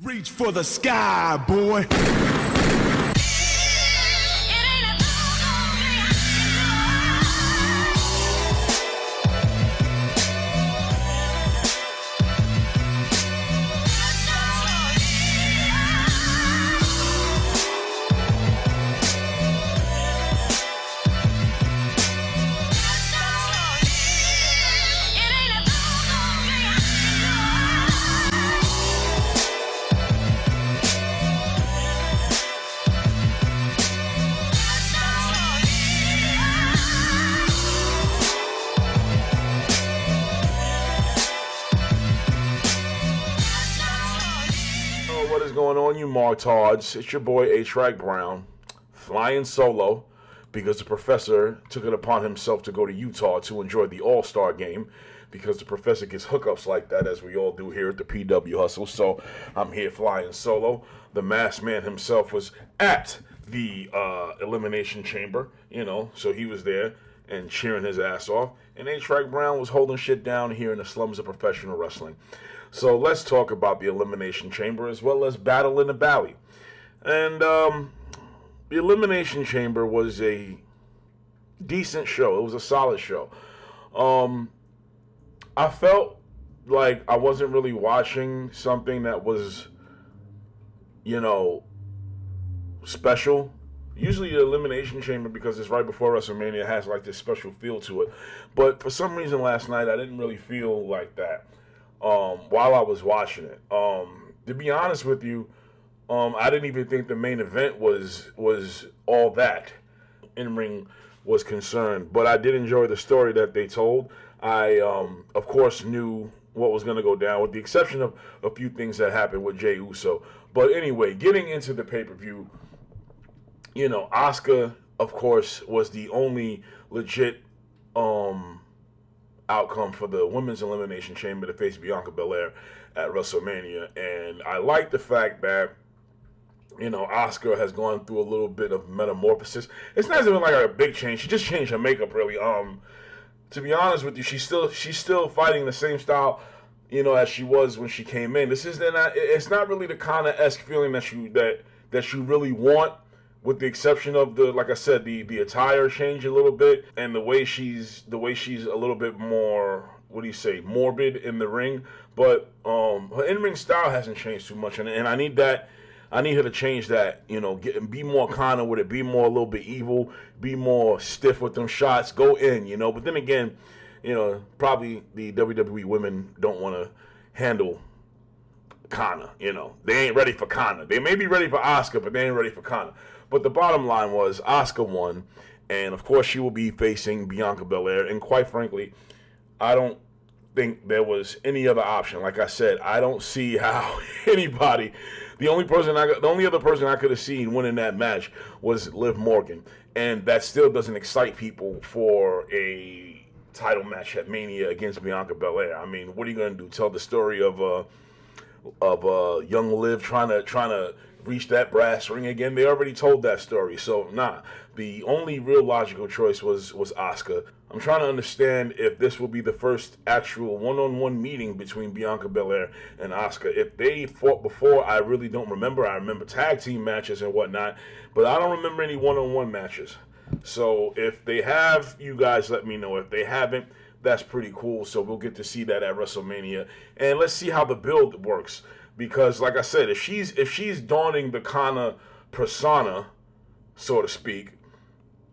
Reach for the sky, boy. What is going on, you martards? It's your boy A-Track Brown, flying solo because the professor took it upon himself to go to Utah to enjoy the All-Star game because the professor gets hookups like that, as we all do here at the PW Hustle. So I'm here flying solo. The masked man himself was at the Elimination Chamber, so he was there and cheering his ass off. And A-Track Brown was holding shit down here in the slums of professional wrestling. So let's talk about the Elimination Chamber as well as Battle in the Valley. And the Elimination Chamber was a decent show. It was a solid show. I felt like I wasn't really watching something that was, special. Usually the Elimination Chamber, because it's right before WrestleMania, has like this special feel to it. But for some reason last night, I didn't really feel like that. While I was watching it. To be honest with you, I didn't even think the main event was all that in-ring was concerned, but I did enjoy the story that they told. I, of course, knew what was going to go down, with the exception of a few things that happened with Jey Uso. But anyway, getting into the pay-per-view, Asuka, of course, was the only legit outcome for the Women's Elimination Chamber to face Bianca Belair at WrestleMania. And I like the fact that, Asuka has gone through a little bit of metamorphosis. It's not even like a big change. She just changed her makeup, really. To be honest with you, she's still fighting the same style, as she was when she came in. It's not really the kind of esque feeling that you really want, with the exception of like I said, the attire changed a little bit, and the way she's a little bit more, morbid in the ring. But her in-ring style hasn't changed too much, and I need that. I need her to change that, be more kind with it, be more a little bit evil, be more stiff with them shots, go in, But then again, probably the WWE women don't want to handle Kana, They ain't ready for Kana. They may be ready for Asuka, but they ain't ready for Kana. But the bottom line was Asuka won, and of course she will be facing Bianca Belair. And quite frankly, I don't think there was any other option. Like I said, I don't see how anybody. The only other person I could have seen winning that match was Liv Morgan, and that still doesn't excite people for a title match at Mania against Bianca Belair. I mean, what are you going to do? Tell the story of young Liv trying to reach that brass ring again? They already told that story. So nah, the only real logical choice was Asuka. I'm trying to understand if this will be the first actual one-on-one meeting between Bianca Belair and Asuka. If they fought before, I really don't remember. I remember tag team matches and whatnot, but I don't remember any one-on-one matches. So if they have, you guys let me know. If they haven't, that's pretty cool. So we'll get to see that at WrestleMania, and let's see how the build works. Because, like I said, if she's donning the Kana persona, so to speak,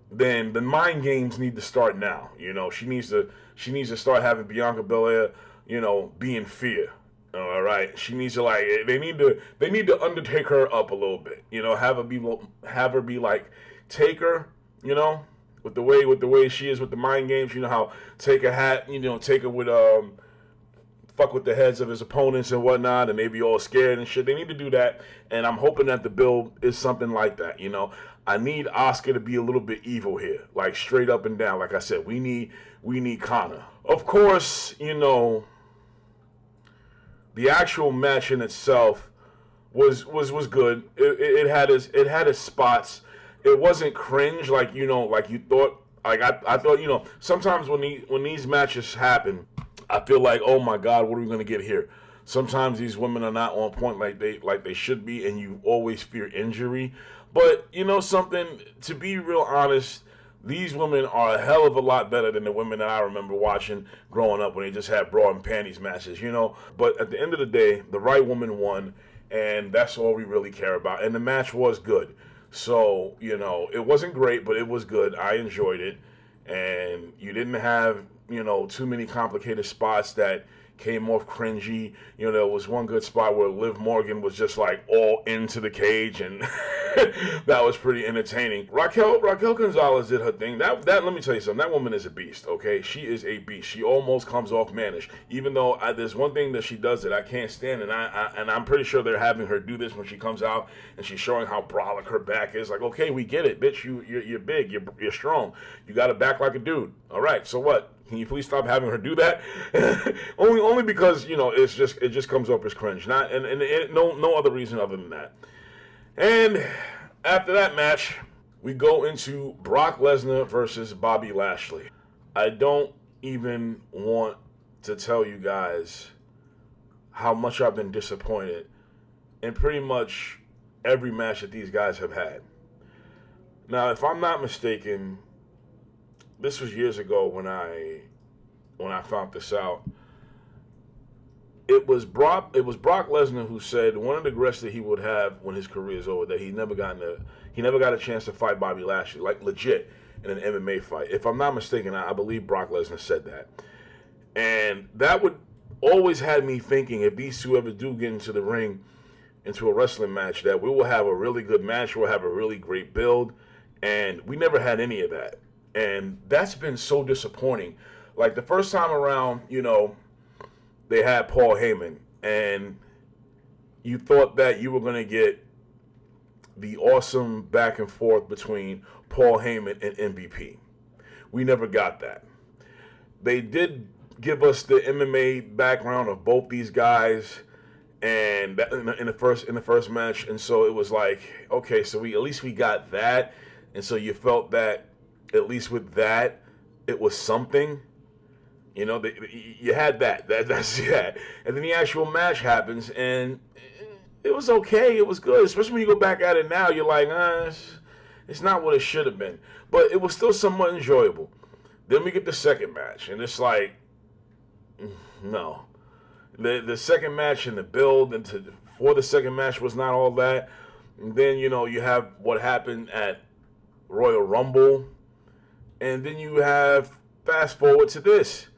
then the mind games need to start now. She needs to start having Bianca Belair, be in fear. All right, she needs to they need to undertake her up a little bit. Have her be like Taker. With the way she is with the mind games. How Taker had, Taker would fuck with the heads of his opponents and whatnot, and they be all scared and shit. They need to do that, and I'm hoping that the build is something like that. I need Asuka to be a little bit evil here, like straight up and down. Like I said, we need Kana. Of course, the actual match in itself was good. It had its spots. It wasn't cringe like you thought. Like I thought, sometimes when these matches happen, I feel like, oh my God, what are we gonna get here? Sometimes these women are not on point like they should be, and you always fear injury. But you know something, to be real honest, these women are a hell of a lot better than the women that I remember watching growing up when they just had bra and panties matches, you know. But at the end of the day, the right woman won, and that's all we really care about. And the match was good. So, you know, it wasn't great, but it was good. I enjoyed it. And you didn't have, you know, too many complicated spots that came off cringy. You know, there was one good spot where Liv Morgan was just like all into the cage, and that was pretty entertaining. Raquel Gonzalez did her thing. That let me tell you something. That woman is a beast. Okay, she is a beast. She almost comes off mannish. Even though there's one thing that she does that I can't stand, and I'm pretty sure they're having her do this when she comes out and she's showing how brolic her back is. Like, okay, we get it, bitch. You're big. You're strong. You got a back like a dude. All right. So what? Can you please stop having her do that? only because, you know, it just comes up as cringe. Not and no other reason other than that. And after that match, we go into Brock Lesnar versus Bobby Lashley. I don't even want to tell you guys how much I've been disappointed in pretty much every match that these guys have had. Now, if I'm not mistaken, this was years ago when I found this out. It was Brock Lesnar who said one of the regrets that he would have when his career is over, that he never got a chance to fight Bobby Lashley, like legit in an MMA fight. If I'm not mistaken, I believe Brock Lesnar said that. And that would always had me thinking, if these two ever do get into the ring, into a wrestling match, that we will have a really good match, we'll have a really great build, and we never had any of that. And that's been so disappointing. Like the first time around, you know, they had Paul Heyman, and you thought that you were going to get the awesome back and forth between Paul Heyman and MVP. We never got that. They did give us the MMA background of both these guys, and that in the first match, and so it was like, okay, so at least we got that, and so you felt that at least with that, it was something. You know, you had that's yeah. And then the actual match happens, and it was okay. It was good, especially when you go back at it now. You're like, it's not what it should have been, but it was still somewhat enjoyable. Then we get the second match, and it's like, no. The second match and the build for the second match was not all that. And then, you know, you have what happened at Royal Rumble, and then you have fast forward to this.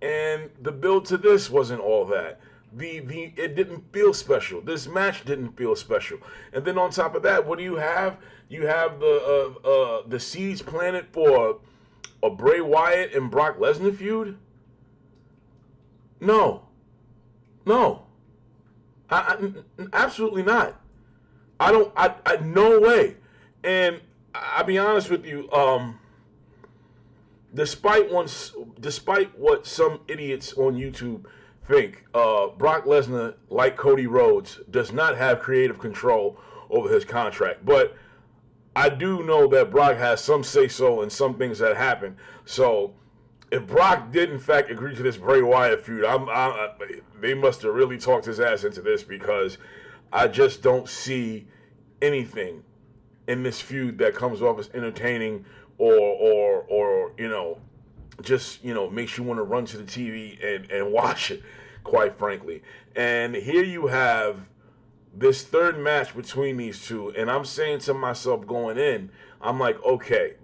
And the build to this wasn't all that. It didn't feel special. This match didn't feel special. And then on top of that, what do you have? You have the seeds planted for a Bray Wyatt and Brock Lesnar feud? No. I absolutely not. I no way. And I'll be honest with you, despite what some idiots on YouTube think, Brock Lesnar, like Cody Rhodes, does not have creative control over his contract. But I do know that Brock has some say-so in some things that happen. So if Brock did, in fact, agree to this Bray Wyatt feud, they must have really talked his ass into this, because I just don't see anything in this feud that comes off as entertaining or you know, just, you know, makes you want to run to the TV and watch it, quite frankly. And here you have this third match between these two, and I'm saying to myself going in, I'm like, okay,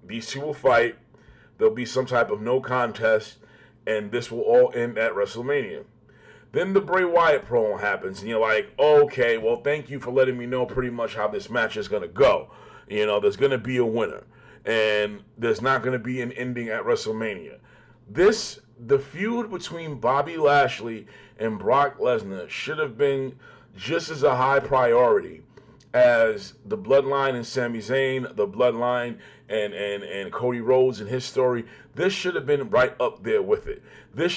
these two will fight, there'll be some type of no contest, and this will all end at WrestleMania. Then the Bray Wyatt promo happens, and you're like, okay, well, thank you for letting me know pretty much how this match is going to go. You know, there's going to be a winner, and there's not going to be an ending at WrestleMania. The feud between Bobby Lashley and Brock Lesnar should have been just as a high priority as the Bloodline and Sami Zayn, the Bloodline and Cody Rhodes and his story. This should have been right up there with it. This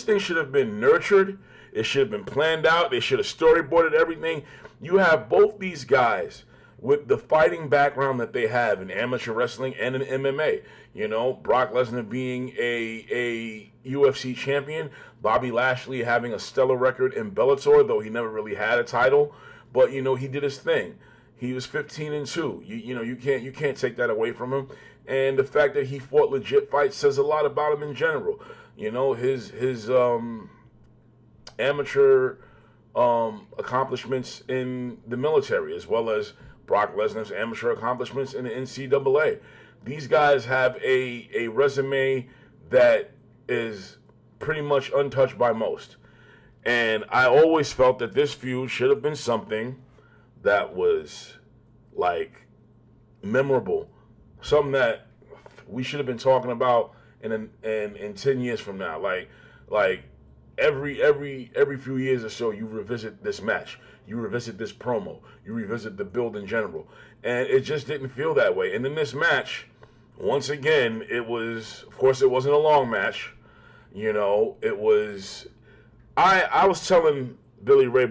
thing should have been nurtured. It should have been planned out. They should have storyboarded everything. You have both these guys with the fighting background that they have in amateur wrestling and in MMA. You know, Brock Lesnar being a UFC champion. Bobby Lashley having a stellar record in Bellator, though he never really had a title. But, you know, he did his thing. He was 15-2. You can't take that away from him. And the fact that he fought legit fights says a lot about him in general. You know, his amateur accomplishments in the military, as well as Brock Lesnar's amateur accomplishments in the NCAA. These guys have a resume that is pretty much untouched by most. And I always felt that this feud should have been something that was, like, memorable. Something that we should have been talking about in 10 years from now. Like every few years or so, you revisit this match. You revisit this promo. You revisit the build in general. And it just didn't feel that way. And in this match, once again, it was, of course, it wasn't a long match. You know, it was, I was telling Billy Ray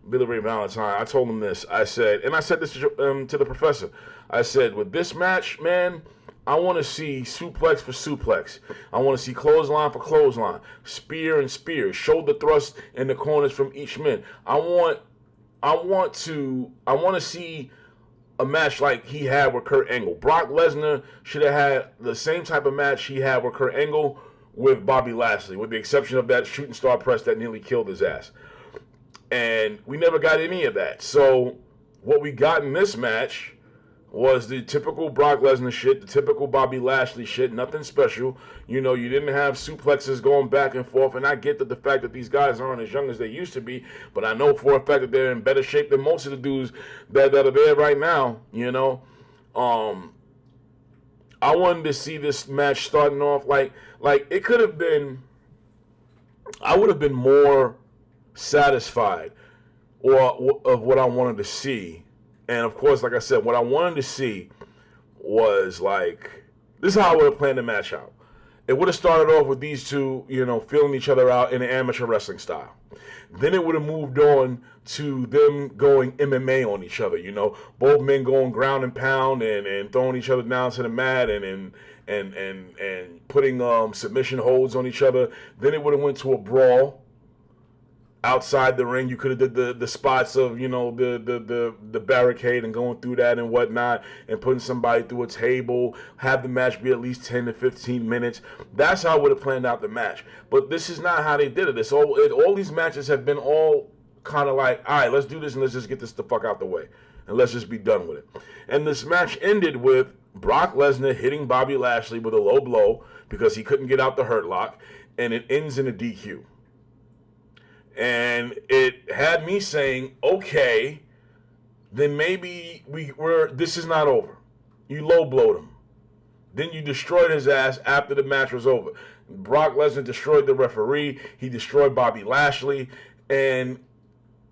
Valentine, I told him this. I said this to the professor. I said, with this match, man, I want to see suplex for suplex. I want to see clothesline for clothesline, spear and spear, shoulder thrust in the corners from each man. I want to see a match like he had with Kurt Angle. Brock Lesnar should have had the same type of match he had with Kurt Angle with Bobby Lashley, with the exception of that shooting star press that nearly killed his ass. And we never got any of that. So what we got in this match was the typical Brock Lesnar shit, the typical Bobby Lashley shit, nothing special. You know, you didn't have suplexes going back and forth, and I get that the fact that these guys aren't as young as they used to be, but I know for a fact that they're in better shape than most of the dudes that are there right now, you know. I wanted to see this match starting off like it could have been, I would have been more satisfied of what I wanted to see. And of course, like I said, what I wanted to see was like, this is how I would have planned the match out. It would have started off with these two, you know, feeling each other out in an amateur wrestling style. Then it would have moved on to them going MMA on each other, you know, both men going ground and pound and throwing each other down to the mat and putting submission holds on each other. Then it would have went to a brawl outside the ring. You could have did the spots of, you know, the barricade and going through that and whatnot and putting somebody through a table, have the match be at least 10 to 15 minutes. That's how I would have planned out the match. But this is not how they did it. All these matches have been all kind of like, all right, let's do this and let's just get this the fuck out the way. And let's just be done with it. And this match ended with Brock Lesnar hitting Bobby Lashley with a low blow because he couldn't get out the hurt lock. And it ends in a DQ. And it had me saying, okay, then maybe this is not over. You low blowed him. Then you destroyed his ass after the match was over. Brock Lesnar destroyed the referee. He destroyed Bobby Lashley. And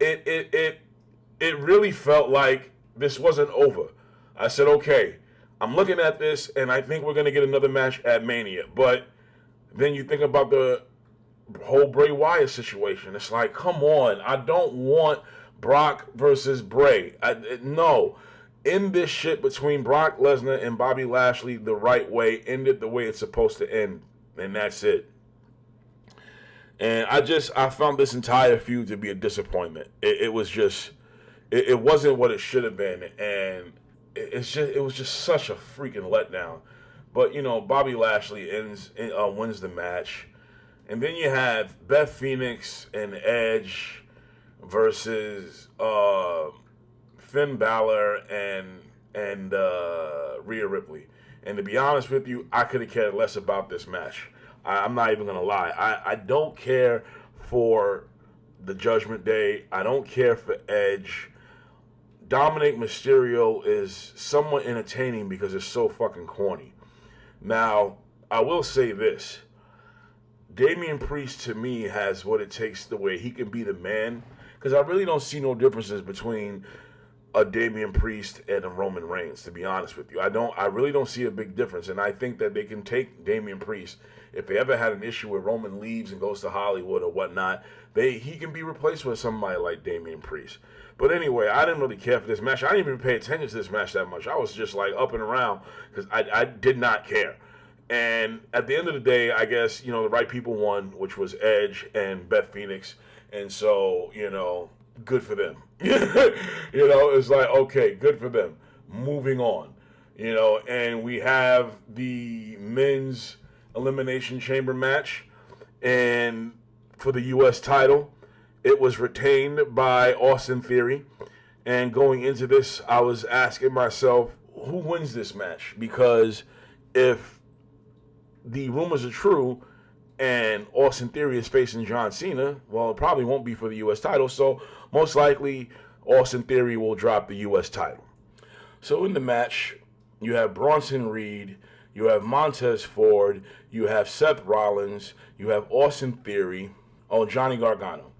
it really felt like this wasn't over. I said, okay, I'm looking at this and I think we're going to get another match at Mania. But then you think about the whole Bray Wyatt situation. It's like, come on, I don't want Brock versus Bray. No. End this shit between Brock Lesnar and Bobby Lashley the right way. End it the way it's supposed to end. And that's it. And I found this entire feud to be a disappointment. It was just, it wasn't what it should have been. And it was just such a freaking letdown. But, you know, Bobby Lashley wins the match. And then you have Beth Phoenix and Edge versus Finn Balor and Rhea Ripley. And to be honest with you, I could have cared less about this match. I'm not even going to lie. I don't care for the Judgment Day. I don't care for Edge. Dominic Mysterio is somewhat entertaining because it's so fucking corny. Now, I will say this. Damian Priest, to me, has what it takes the way he can be the man. Because I really don't see no differences between a Damian Priest and a Roman Reigns, to be honest with you. I really don't see a big difference. And I think that they can take Damian Priest. If they ever had an issue where Roman leaves and goes to Hollywood or whatnot, he can be replaced with somebody like Damian Priest. But anyway, I didn't really care for this match. I didn't even pay attention to this match that much. I was just like up and around because I did not care. And at the end of the day, I guess, the right people won, which was Edge and Beth Phoenix. And so, good for them. It's like, okay, good for them. Moving on. And we have the men's Elimination Chamber match. And for the U.S. title, it was retained by Austin Theory. And going into this, I was asking myself, who wins this match? Because if the rumors are true and Austin Theory is facing John Cena, well, it probably won't be for the U.S. title. So most likely, Austin Theory will drop the U.S. title. So in the match, you have Bronson Reed, you have Montez Ford, you have Seth Rollins, you have Austin Theory, Johnny Gargano.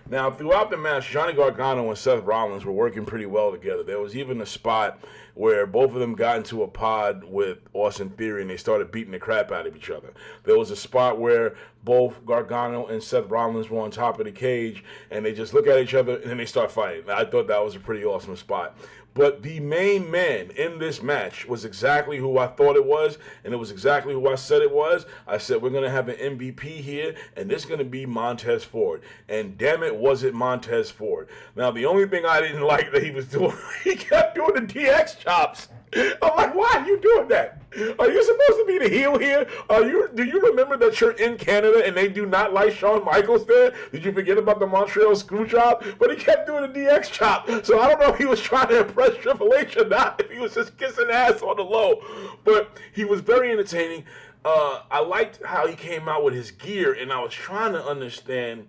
Now, throughout the match, Johnny Gargano and Seth Rollins were working pretty well together. There was even a spot where both of them got into a pod with Austin Theory and they started beating the crap out of each other. There was a spot where both Gargano and Seth Rollins were on top of the cage and they just look at each other and then they start fighting. I thought that was a pretty awesome spot. But the main man in this match was exactly who I thought it was, and it was exactly who I said it was. I said, we're going to have an MVP here, and this is going to be Montez Ford. And damn it, was it Montez Ford. Now, the only thing I didn't like that he was doing, he kept doing the DX chops. I'm like, why are you doing that? Are you supposed to be the heel here? Do you remember that you're in Canada and they do not like Shawn Michaels there? Did you forget about the Montreal screw job? But he kept doing the DX chop. So I don't know if he was trying to impress Triple H or not, if he was just kissing ass on the low. But he was very entertaining. I liked how he came out with his gear, and I was trying to understand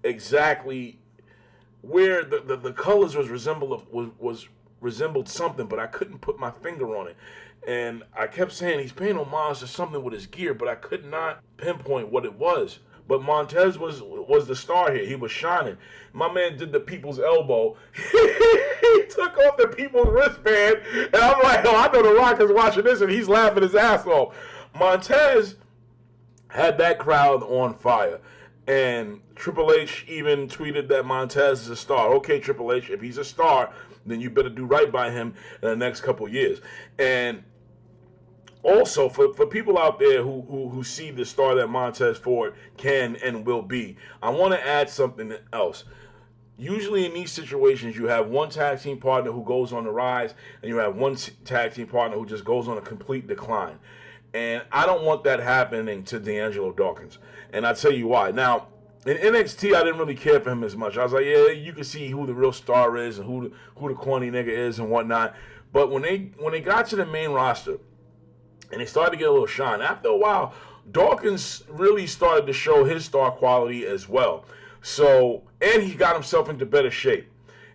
exactly where the colors resembled something, but I couldn't put my finger on it. And I kept saying he's paying homage to something with his gear, but I could not pinpoint what it was. But Montez was the star here. He was shining. My man did the people's elbow. He took off the people's wristband, and I'm like, oh, I know The Rock is watching this, and he's laughing his ass off. Montez had that crowd on fire. And Triple H even tweeted that Montez is a star. Okay, Triple H, if he's a star, then you better do right by him in the next couple years. And also, for people out there who see the star that Montez Ford can and will be, I want to add something else. Usually in these situations, you have one tag team partner who goes on the rise, and you have one tag team partner who just goes on a complete decline. And I don't want that happening to D'Angelo Dawkins. And I'll tell you why. Now, in NXT, I didn't really care for him as much. I was like, yeah, you can see who the real star is and who the corny nigga is and whatnot. But when they got to the main roster and they started to get a little shine, after a while, Dawkins really started to show his star quality as well. So, and he got himself into better shape.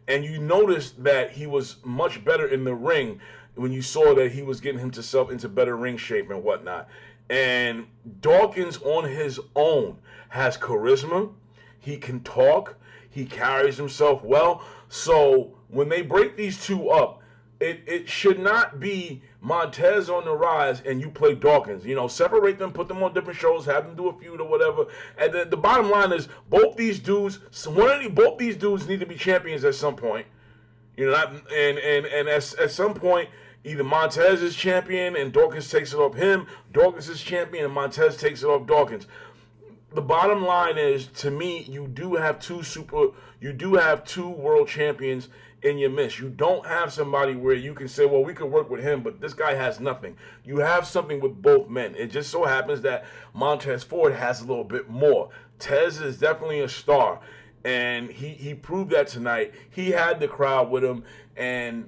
And you noticed that he was much better in the ring when you saw that he was getting himself into better ring shape and whatnot. And Dawkins on his own has charisma. He can talk. He carries himself well. So when they break these two up, it should not be Montez on the rise and you play Dawkins. Separate them, put them on different shows, have them do a feud or whatever. And then the bottom line is both these dudes need to be champions at some point. And at some point, either Montez is champion and Dawkins takes it off him, Dawkins is champion and Montez takes it off Dawkins. The bottom line is, to me, you do have two world champions in your midst. You don't have somebody where you can say, well, we could work with him, but this guy has nothing. You have something with both men. It just so happens that Montez Ford has a little bit more. Tez is definitely a star, and he proved that tonight. He had the crowd with him, and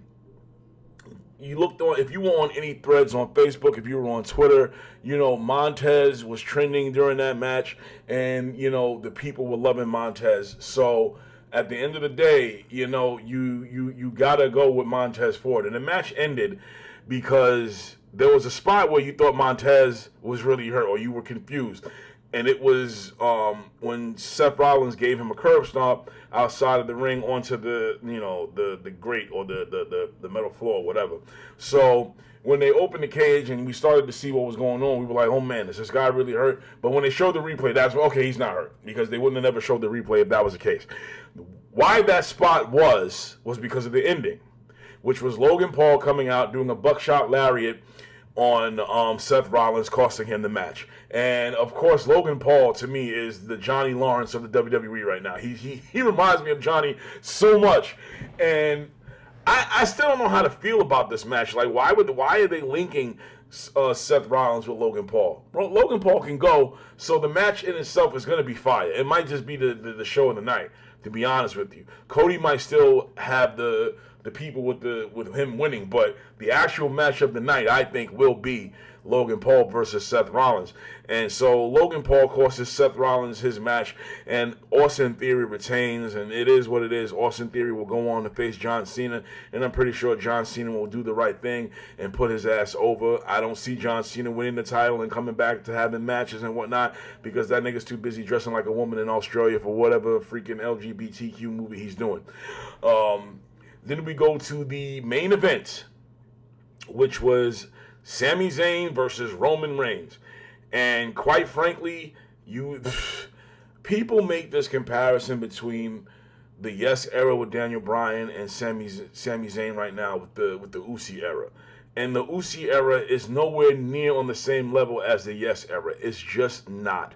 you looked on, if you were on any threads on Facebook, if you were on Twitter, Montez was trending during that match, and the people were loving Montez. So at the end of the day, you gotta go with Montez Ford. And the match ended because there was a spot where you thought Montez was really hurt or you were confused. And it was when Seth Rollins gave him a curb stomp outside of the ring onto the grate or the metal floor or whatever. So when they opened the cage and we started to see what was going on, we were like, oh man, is this guy really hurt? But when they showed the replay, that's okay, he's not hurt, because they wouldn't have never showed the replay if that was the case. Why that spot was because of the ending, which was Logan Paul coming out doing a buckshot lariat, on Seth Rollins, costing him the match. And of course, Logan Paul to me is the Johnny Lawrence of the WWE right now. He reminds me of Johnny so much, and I still don't know how to feel about this match. Like, why are they linking Seth Rollins with Logan Paul? Bro, Logan Paul can go, so the match in itself is going to be fire. It might just be the show of the night, to be honest with you. Cody might still have the people with him winning, but the actual match of the night, I think, will be Logan Paul versus Seth Rollins. And so Logan Paul costs Seth Rollins his match, and Austin Theory retains, and it is what it is. Austin Theory will go on to face John Cena, and I'm pretty sure John Cena will do the right thing and put his ass over. I don't see John Cena winning the title and coming back to having matches and whatnot, because that nigga's too busy dressing like a woman in Australia for whatever freaking LGBTQ movie he's doing. Then we go to the main event, which was Sami Zayn versus Roman Reigns. And quite frankly, people make this comparison between the Yes era with Daniel Bryan and Sami Zayn right now with the Usi era. And the Usi era is nowhere near on the same level as the Yes era. It's just not.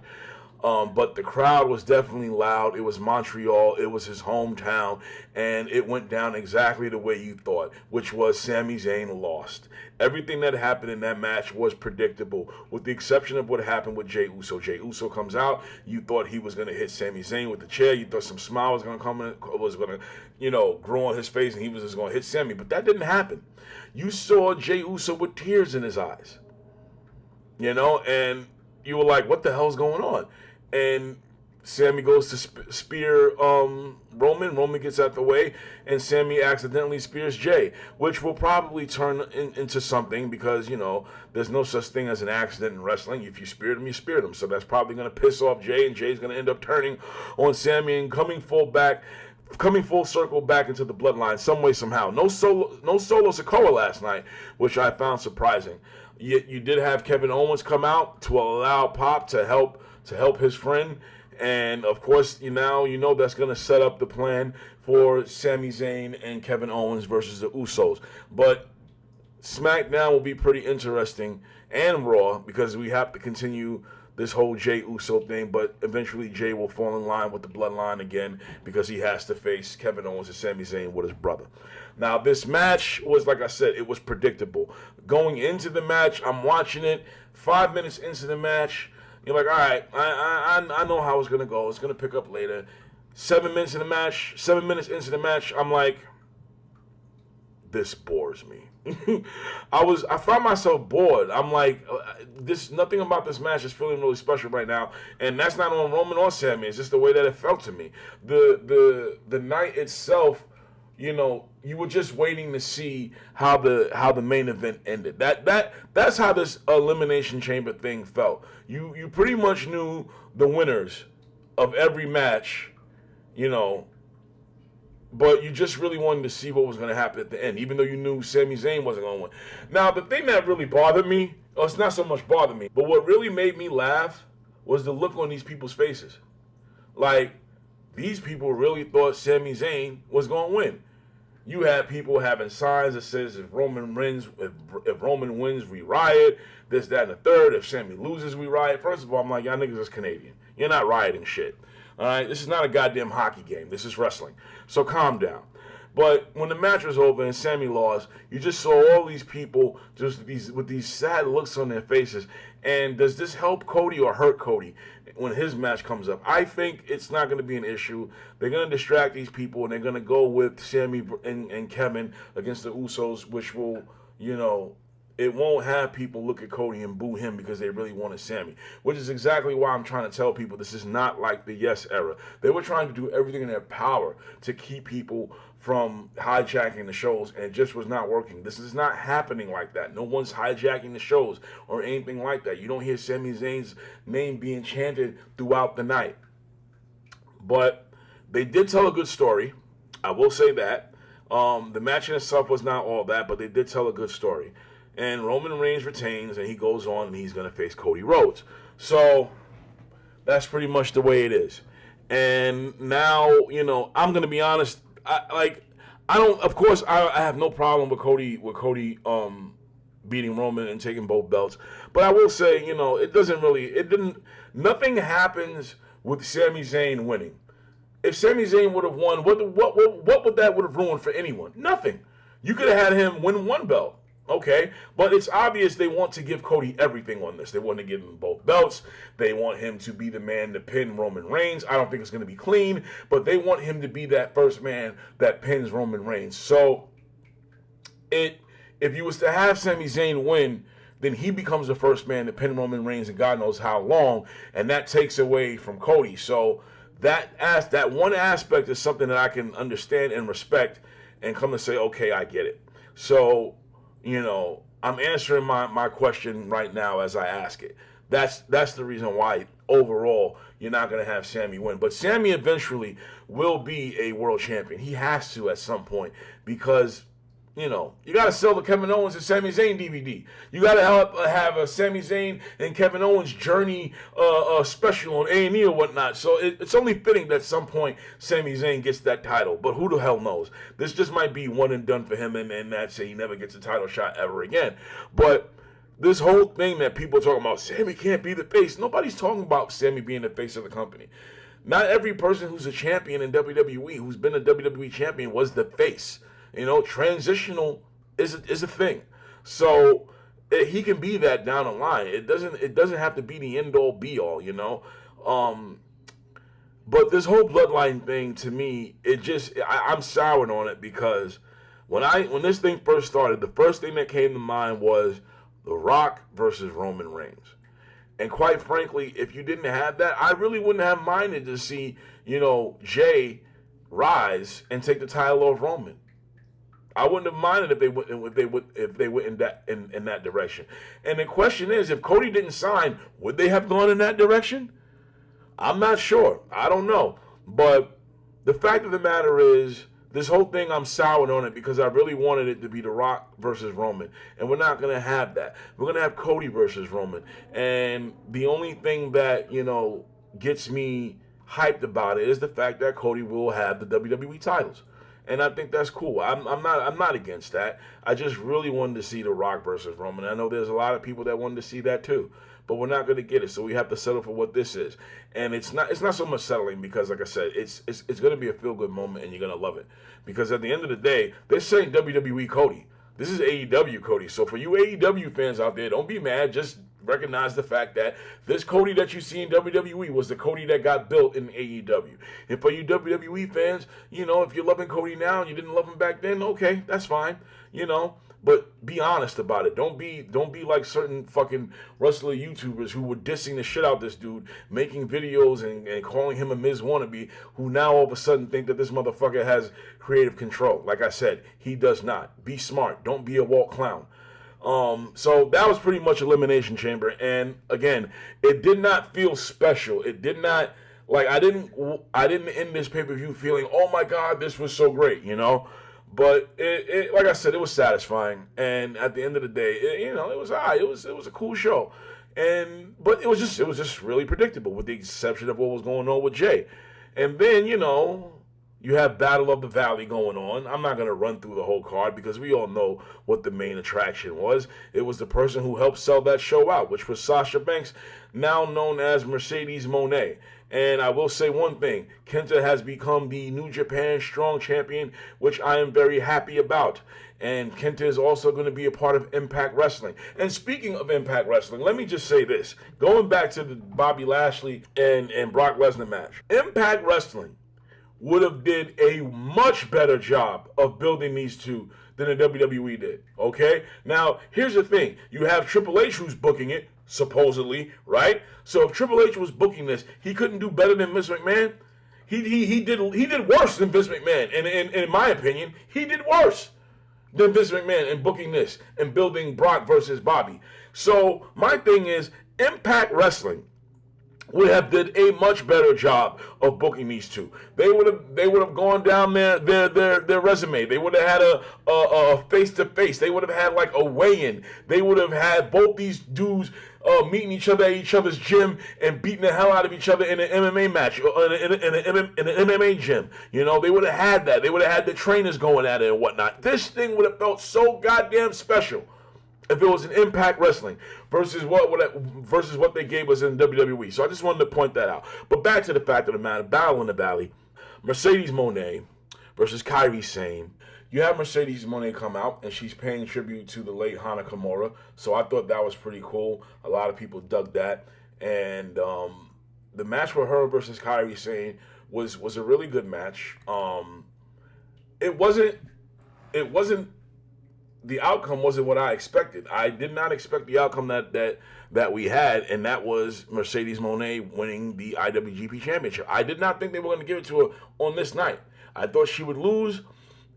But the crowd was definitely loud. It was Montreal. It was his hometown. And it went down exactly the way you thought, which was Sami Zayn lost. Everything that happened in that match was predictable, with the exception of what happened with Jey Uso. Jey Uso comes out. You thought he was going to hit Sami Zayn with the chair. You thought some smile was going to come in, was going to, grow on his face, and he was just going to hit Sami. But that didn't happen. You saw Jey Uso with tears in his eyes. And you were like, what the hell's going on? And Sami goes to spear Roman. Roman gets out the way, and Sami accidentally spears Jey, which will probably turn into something because, there's no such thing as an accident in wrestling. If you speared him, you speared him. So that's probably going to piss off Jey, and Jey's going to end up turning on Sami and coming full circle back into the bloodline some way, somehow. No solo Sikoa last night, which I found surprising. You did have Kevin Owens come out to allow Pop to help his friend, and of course that's going to set up the plan for Sami Zayn and Kevin Owens versus the Usos. But SmackDown will be pretty interesting, and Raw, because we have to continue this whole Jey Uso thing, but eventually Jey will fall in line with the bloodline again because he has to face Kevin Owens and Sami Zayn with his brother. Now, this match was, like I said, it was predictable. Going into the match, I'm watching it. 5 minutes into the match, you're like, all right, I know how it's going to go. It's going to pick up later. 7 minutes into the match, I'm like, this bores me. I found myself bored. I'm like, nothing about this match is feeling really special right now, and that's not on Roman or Sami. It's just the way that it felt to me. The night itself, you were just waiting to see how the main event ended. That's how this Elimination Chamber thing felt. You pretty much knew the winners of every match, but you just really wanted to see what was going to happen at the end, even though you knew Sami Zayn wasn't going to win. Now, the thing that really bothered me, it's not so much bothered me, but what really made me laugh was the look on these people's faces. Like, these people really thought Sami Zayn was going to win. You had people having signs that says if Roman wins, we riot. This, that, and the third. If Sami loses, we riot. First of all, I'm like, y'all niggas is Canadian. You're not rioting shit. All right, this is not a goddamn hockey game. This is wrestling. So calm down. But when the match was over and Sami lost, you just saw all these people just with these sad looks on their faces. And does this help Cody or hurt Cody when his match comes up? I think it's not going to be an issue. They're going to distract these people, and they're going to go with Sami and Kevin against the Usos, which will, it won't have people look at Cody and boo him because they really wanted Sami, which is exactly why I'm trying to tell people this is not like the Yes era. They were trying to do everything in their power to keep people from hijacking the shows, and it just was not working. This is not happening like that. No one's hijacking the shows or anything like that. You don't hear Sami Zayn's name being chanted throughout the night. But they did tell a good story. I will say that. The match in itself was not all that, but they did tell a good story. And Roman Reigns retains, and he goes on, and he's going to face Cody Rhodes. So that's pretty much the way it is. And now, I'm going to be honest. I have no problem with Cody beating Roman and taking both belts. But I will say, nothing happens with Sami Zayn winning. If Sami Zayn would have won, what would that would have ruined for anyone? Nothing. You could have had him win one belt. Okay, but it's obvious they want to give Cody everything on this. They want to give him both belts. They want him to be the man to pin Roman Reigns. I don't think it's going to be clean, but they want him to be that first man that pins Roman Reigns. So, if you was to have Sami Zayn win, then he becomes the first man to pin Roman Reigns, and God knows how long, and that takes away from Cody. So that one aspect is something that I can understand and respect, and come to say, okay, I get it. So, I'm answering my question right now as I ask it. That's the reason why overall you're not going to have Sami win. But Sami eventually will be a world champion. He has to at some point, because you got to sell the Kevin Owens and Sami Zayn DVD. You got to have a Sami Zayn and Kevin Owens journey special on A&E or whatnot. So it's only fitting that at some point Sami Zayn gets that title. But who the hell knows? This just might be one and done for him, and that's it. He never gets a title shot ever again. But this whole thing that people are talking about, Sami can't be the face. Nobody's talking about Sami being the face of the company. Not every person who's a champion in WWE, who's been a WWE champion, was the face. Transitional is a thing. So he can be that down the line. It doesn't have to be the end all be all, But this whole bloodline thing, to me, I'm soured on it, because when this thing first started, the first thing that came to mind was The Rock versus Roman Reigns. And quite frankly, if you didn't have that, I really wouldn't have minded to see, Jay rise and take the title off Roman. I wouldn't have minded if they went in that direction. And the question is, if Cody didn't sign, would they have gone in that direction? I'm not sure. I don't know. But the fact of the matter is, this whole thing, I'm soured on it, because I really wanted it to be The Rock versus Roman. And we're not going to have that. We're going to have Cody versus Roman. And the only thing that, gets me hyped about it is the fact that Cody will have the WWE titles. And I think that's cool. I'm not against that. I just really wanted to see The Rock versus Roman. I know there's a lot of people that wanted to see that too, but we're not going to get it. So we have to settle for what this is. And it's not so much settling, because, like I said, it's going to be a feel good moment, and you're going to love it. Because at the end of the day, they're saying WWE Cody. This is AEW Cody. So for you AEW fans out there, don't be mad. Just recognize the fact that this Cody that you see in WWE was the Cody that got built in AEW. And for you WWE fans, if you're loving Cody now and you didn't love him back then, okay, that's fine, But be honest about it. Don't be like certain fucking wrestler YouTubers who were dissing the shit out this dude, making videos and calling him a Miz wannabe, who now all of a sudden think that this motherfucker has creative control. Like I said, he does not. Be smart. Don't be a walk clown. So that was pretty much Elimination Chamber, and again, it did not feel special. It did not, I didn't end this pay-per-view feeling, oh my god, this was so great, But it like I said, it was satisfying, and at the end of the day, it was alright. It was a cool show, but it was just really predictable, with the exception of what was going on with Jay, and then you have Battle of the Valley going on. I'm not going to run through the whole card, because we all know what the main attraction was. It was the person who helped sell that show out, which was Sasha Banks, now known as Mercedes Moné. And I will say one thing, Kenta has become the New Japan Strong Champion, which I am very happy about. And Kenta is also going to be a part of Impact Wrestling. And speaking of Impact Wrestling, let me just say this. Going back to the Bobby Lashley and Brock Lesnar match, Impact Wrestling would have did a much better job of building these two than the WWE did, okay? Now, here's the thing. You have Triple H who's booking it, supposedly, right? So if Triple H was booking this, he couldn't do better than Vince McMahon. He did worse than Vince McMahon. And in my opinion, he did worse than Vince McMahon in booking this and building Brock versus Bobby. So my thing is, Impact Wrestling would have did a much better job of booking these two. They would have gone down their resume. They would have had a face-to-face. They would have had like a weigh-in. They would have had both these dudes meeting each other at each other's gym and beating the hell out of each other in an MMA match, or in an MMA gym. They would have had that. They would have had the trainers going at it and whatnot. This thing would have felt so goddamn special. if it was an Impact Wrestling versus what they gave us in WWE. So I just wanted to point that out. But back to the fact of the matter, Battle in the Valley, Mercedes Moné versus Kairi Sane. You have Mercedes Moné come out, and she's paying tribute to the late Hana Kimura. So I thought that was pretty cool. A lot of people dug that. And the match for her versus Kairi Sane was a really good match. It wasn't the outcome wasn't what I expected. I did not expect the outcome that we had, and that was Mercedes Moné winning the IWGP Championship. I did not think they were going to give it to her on this night. I thought she would lose,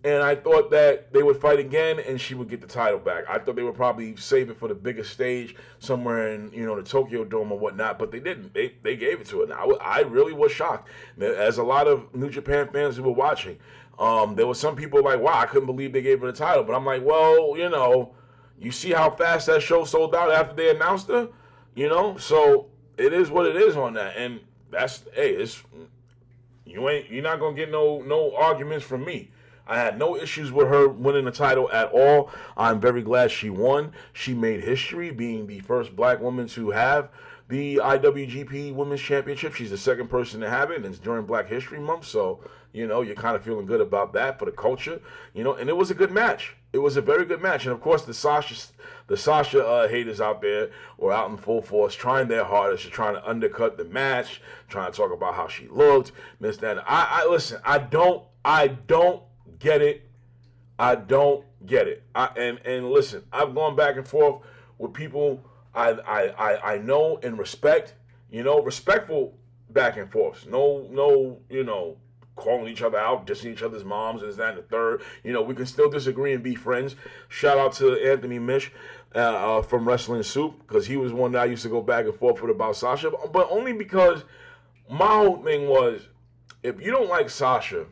and I thought that they would fight again, and she would get the title back. I thought they would probably save it for the biggest stage somewhere in the Tokyo Dome or whatnot, but they didn't. They gave it to her. Now, I really was shocked. As a lot of New Japan fans who were watching, there were some people like, wow, I couldn't believe they gave her the title. But I'm like, well, you see how fast that show sold out after they announced her? So it is what it is on that. And that's, hey, you're not going to get no arguments from me. I had no issues with her winning the title at all. I'm very glad she won. She made history, being the first black woman to have the IWGP Women's Championship. She's the second person to have it, and it's during Black History Month, so, you're kind of feeling good about that for the culture, and it was a good match. It was a very good match, and of course the Sasha haters out there were out in full force, trying their hardest, trying to undercut the match, trying to talk about how she looked, this, that. I listen, I don't get it. I don't get it. And listen, I've gone back and forth with people I know and respect, respectful back and forth. No, calling each other out, dissing each other's moms, and this, that, and the third. We can still disagree and be friends. Shout out to Anthony Mish from Wrestling Soup, because he was one that I used to go back and forth with about Sasha, but only because my whole thing was, if you don't like Sasha,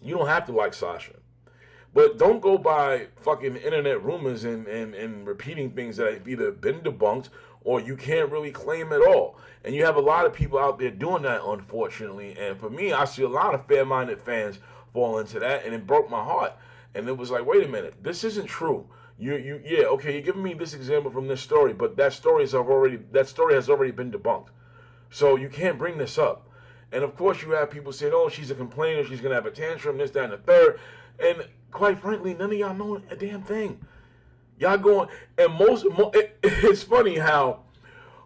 you don't have to like Sasha. But don't go by fucking internet rumors and repeating things that have either been debunked or you can't really claim at all. And you have a lot of people out there doing that, unfortunately. And for me, I see a lot of fair-minded fans fall into that, and it broke my heart. And it was like, wait a minute, this isn't true. Okay, you're giving me this example from this story, but that story has already been debunked. So you can't bring this up. And of course, you have people saying, oh, she's a complainer, she's going to have a tantrum, this, that, and the third. And quite frankly, none of y'all know a damn thing. Y'all going, and it's funny how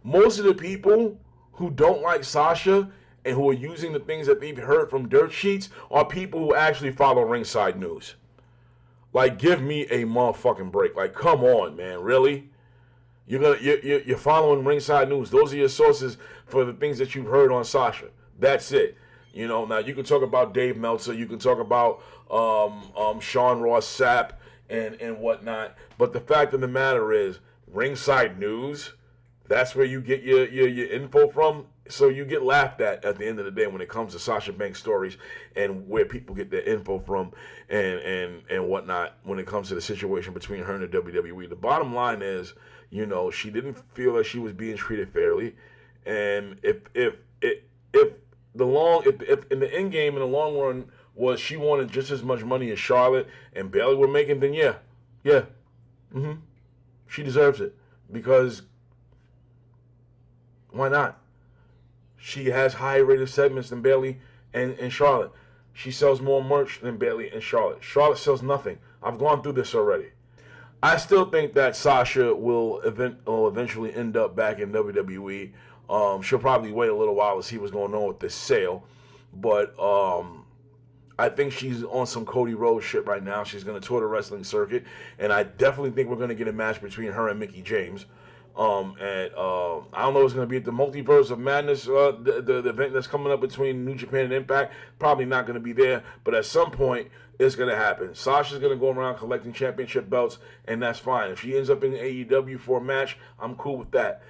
most of the people who don't like Sasha and who are using the things that they've heard from dirt sheets are people who actually follow ringside news. Like, give me a motherfucking break. Like, come on, man, really? You're following ringside news. Those are your sources for the things that you've heard on Sasha. That's it. Now you can talk about Dave Meltzer, you can talk about Sean Ross Sapp and whatnot, but the fact of the matter is, ringside news, that's where you get your info from. So you get laughed at the end of the day when it comes to Sasha Banks stories and where people get their info from and whatnot when it comes to the situation between her and the WWE. The bottom line is, she didn't feel that she was being treated fairly, and if in the end game in the long run was she wanted just as much money as Charlotte and Bayley were making, then she deserves it, because why not? She has higher rated segments than Bayley and Charlotte. She sells more merch than Bayley and Charlotte. Charlotte sells nothing. I've gone through this already. I still think that Sasha will eventually end up back in WWE. She'll probably wait a little while to see what's going on with this sale. But I think she's on some Cody Rhodes shit right now. She's going to tour the wrestling circuit. And I definitely think we're going to get a match between her and Mickie James. I don't know if it's going to be at the Multiverse of Madness, the event that's coming up between New Japan and Impact. Probably not going to be there. But at some point, it's going to happen. Sasha's going to go around collecting championship belts, and that's fine. If she ends up in AEW for a match, I'm cool with that.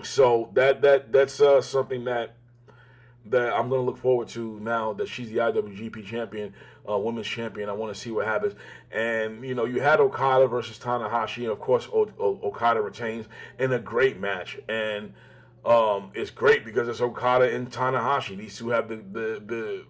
So that's something that I'm going to look forward to now that she's the IWGP champion, women's champion. I want to see what happens. And, you had Okada versus Tanahashi, and of course Okada retains in a great match. And it's great because it's Okada and Tanahashi. These two have the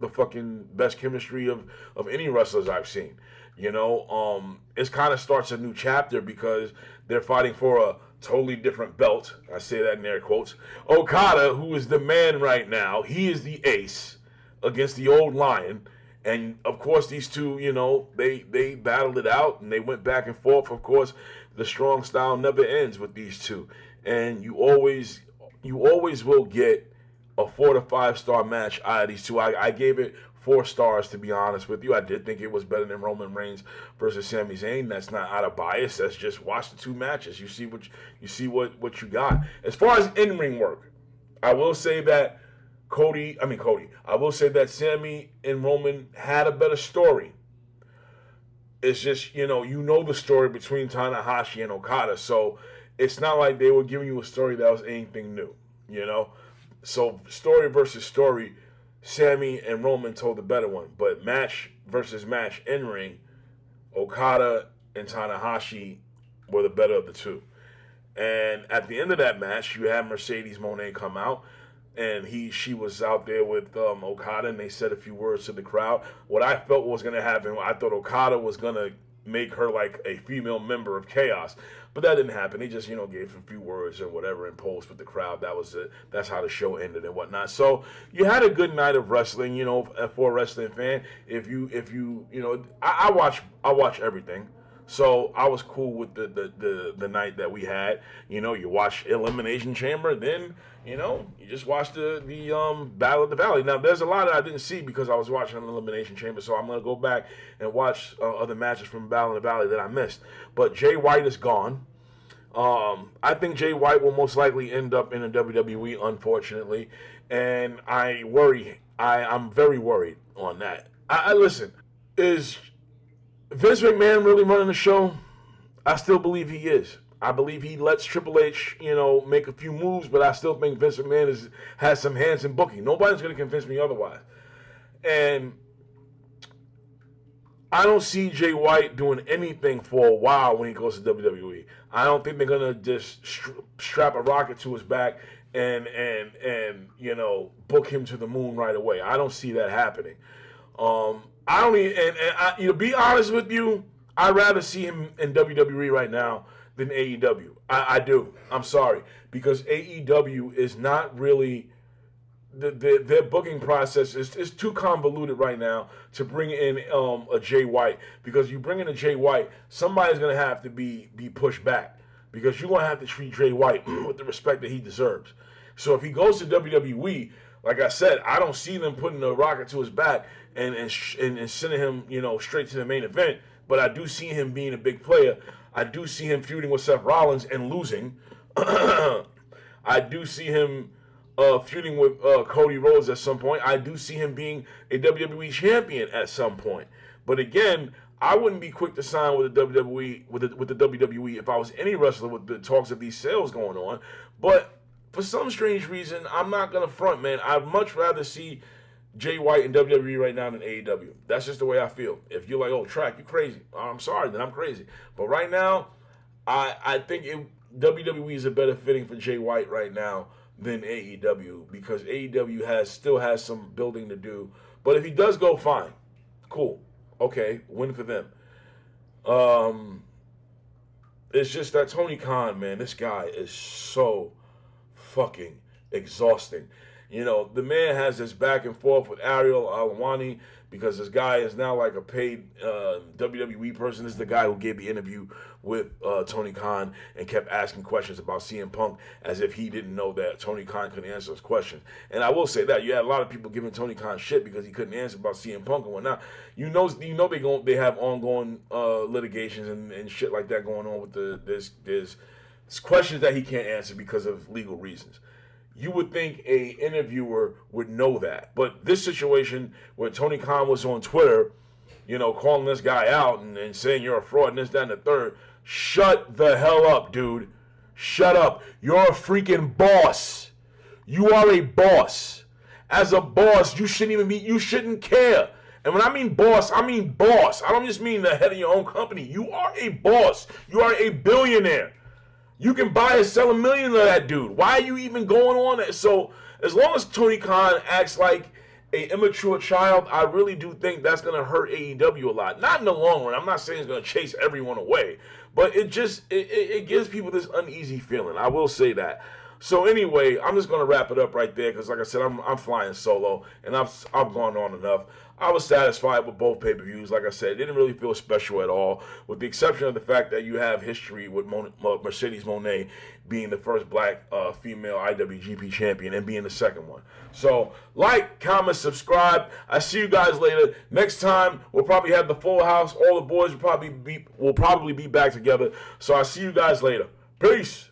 the fucking best chemistry of any wrestlers I've seen. You know, it kind of starts a new chapter because they're fighting for a totally different belt. I say that in air quotes. Okada, who is the man right now, he is the ace against the old lion. And, of course, these two, you know, they battled it out and they went back and forth. Of course, the strong style never ends with these two. And you always will get a 4 to 5 star match out of these two. I gave it 4 stars, to be honest with you. I did think it was better than Roman Reigns versus Sami Zayn. That's not out of bias. That's just watch the 2 matches. You see what you got. As far as in-ring work, I will say that I will say that Sami and Roman had a better story. It's just, you know the story between Tanahashi and Okada, so it's not like they were giving you a story that was anything new, you know? So story versus story, Sami and Roman told the better one, but match versus match in-ring, Okada and Tanahashi were the better of the two. And at the end of that match, you had Mercedes Moné come out, and she was out there with Okada, and they said a few words to the crowd. What I felt was going to happen, I thought Okada was going to make her like a female member of Chaos, but that didn't happen. They just, gave a few words or whatever and posed with the crowd. That was it. That's how the show ended and whatnot. So you had a good night of wrestling, for a wrestling fan. I watch everything. So I was cool with the night that we had. You watch Elimination Chamber, then you just watch the Battle of the Valley. Now there's a lot that I didn't see because I was watching Elimination Chamber, so I'm gonna go back and watch other matches from Battle of the Valley that I missed. But Jay White is gone. I think Jay White will most likely end up in the WWE, unfortunately, and I'm very worried on that. I listen, is Vince McMahon really running the show? I still believe he is. I believe he lets Triple H, make a few moves, but I still think Vince McMahon has some hands in booking. Nobody's going to convince me otherwise. And I don't see Jay White doing anything for a while when he goes to WWE. I don't think they're going to just strap a rocket to his back and book him to the moon right away. I don't see that happening. I don't even, to be honest with you, I'd rather see him in WWE right now than AEW. I do. I'm sorry. Because AEW is not really, their booking process is too convoluted right now to bring in a Jay White. Because you bring in a Jay White, somebody's going to have to be pushed back. Because you're going to have to treat Jay White with the respect that he deserves. So if he goes to WWE, like I said, I don't see them putting a rocket to his back and sending him, straight to the main event. But I do see him being a big player. I do see him feuding with Seth Rollins and losing. I do see him feuding with Cody Rhodes at some point. I do see him being a WWE champion at some point. But again, I wouldn't be quick to sign with the WWE with the WWE if I was any wrestler with the talks of these sales going on. But for some strange reason, I'm not gonna front, man. I'd much rather see Jay White in WWE right now than AEW. That's just the way I feel. If you're like, oh, Track, you crazy. I'm sorry, then I'm crazy. But right now, I think WWE is a better fitting for Jay White right now than AEW because AEW still has some building to do. But if he does go, fine. Cool. Okay, win for them. It's just that Tony Khan, man, this guy is so fucking exhausting. The man has this back and forth with Ariel Alwani because this guy is now like a paid WWE person. This is the guy who gave the interview with Tony Khan and kept asking questions about CM Punk as if he didn't know that Tony Khan couldn't answer his questions. And I will say that you had a lot of people giving Tony Khan shit because he couldn't answer about CM Punk and whatnot. They have ongoing litigations and shit like that going on with there's questions that he can't answer because of legal reasons. You would think a interviewer would know that. But this situation where Tony Khan was on Twitter, calling this guy out and saying you're a fraud and this, that, and the third, shut the hell up, dude. Shut up. You're a freaking boss. You are a boss. As a boss, you shouldn't care. And when I mean boss, I mean boss. I don't just mean the head of your own company. You are a boss. You are a billionaire. You can buy and sell $1 million of that dude. Why are you even going on that? So as long as Tony Khan acts like a immature child, I really do think that's going to hurt AEW a lot. Not in the long run. I'm not saying it's going to chase everyone away, but it just it gives people this uneasy feeling. I will say that. So anyway, I'm just going to wrap it up right there because, like I said, I'm flying solo, and I've gone on enough. I was satisfied with both pay-per-views. Like I said, it didn't really feel special at all, with the exception of the fact that you have history with Mercedes Moné being the first black female IWGP champion and being the second one. So, like, comment, subscribe. I see you guys later. Next time, we'll probably have the full house. All the boys will probably be back together. So, I see you guys later. Peace.